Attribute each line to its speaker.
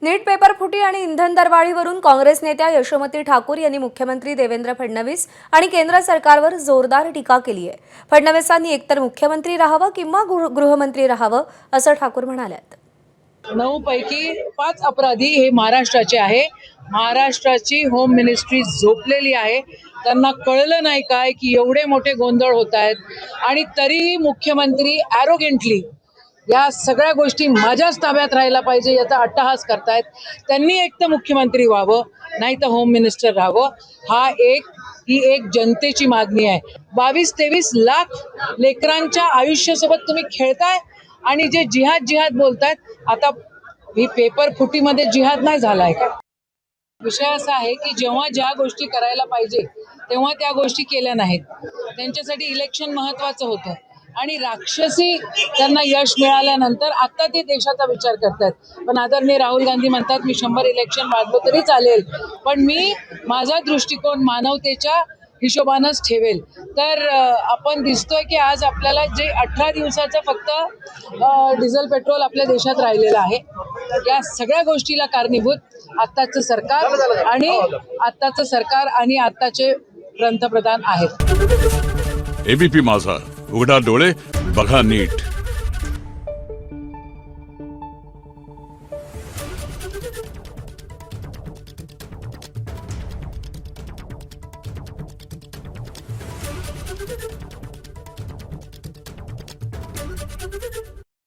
Speaker 1: नीट paper फुटी आणि इंधन दरवाढीवरून काँग्रेस नेत्या यशोमती ठाकूर यांनी मुख्यमंत्री देवेंद्र फडणवीस आणि केंद्र सरकारवर जोरदार टीका केली आहे। फडणवीसांनी एकतर मुख्यमंत्री राहावं किंवा गृहमंत्री राहावं असं ठाकूर म्हणाल्यात।
Speaker 2: 9 पैकी 5 अपराधी हे महाराष्ट्राचे आहे। महाराष्ट्राची होम मिनिस्ट्री झोपलेली आहे। त्यांना कळलं नाही काय की एवढे मोठे गोंधळ होत आहेत आणि तरीही मुख्यमंत्री ॲरोगेंटली या सगळ्या गोष्टी माझ्याच ताब्यात राहायला पाहिजे याचा अट्टहास करतायत। त्यांनी एक तर मुख्यमंत्री व्हावं नाही तर होम मिनिस्टर राहावं। ही एक जनतेची मागणी आहे। 22-23 लाख लेकरांच्या आयुष्यासोबत तुम्ही खेळताय आणि जे जिहाद बोलतायत, आता ही पेपर फुटीमध्ये जिहाद नाही झालाय का? विषय असा आहे की जेव्हा ज्या गोष्टी करायला पाहिजे तेव्हा त्या गोष्टी केल्या नाहीत। त्यांच्यासाठी इलेक्शन महत्त्वाचं होतं आणि राक्षसी त्यांना यश मिळाल्यानंतर आता ते देशाचा विचार करतात। पण आदरणीय राहुल गांधी म्हणतात मी 100 इलेक्शन वाढलो तरी चालेल, पण मी माझा दृष्टिकोन मानवतेच्या हिशोबानंच ठेवेल। तर आपण दिसतोय की आज आपल्याला जे 18 दिवसाचं फक्त डिझेल पेट्रोल आपल्या देशात राहिलेलं आहे, या सगळ्या गोष्टीला कारणीभूत आत्ताचं सरकार आणि आत्ताचे पंतप्रधान आहेत।
Speaker 3: एबीपी माझा, उघडा डोळे बघा नीट।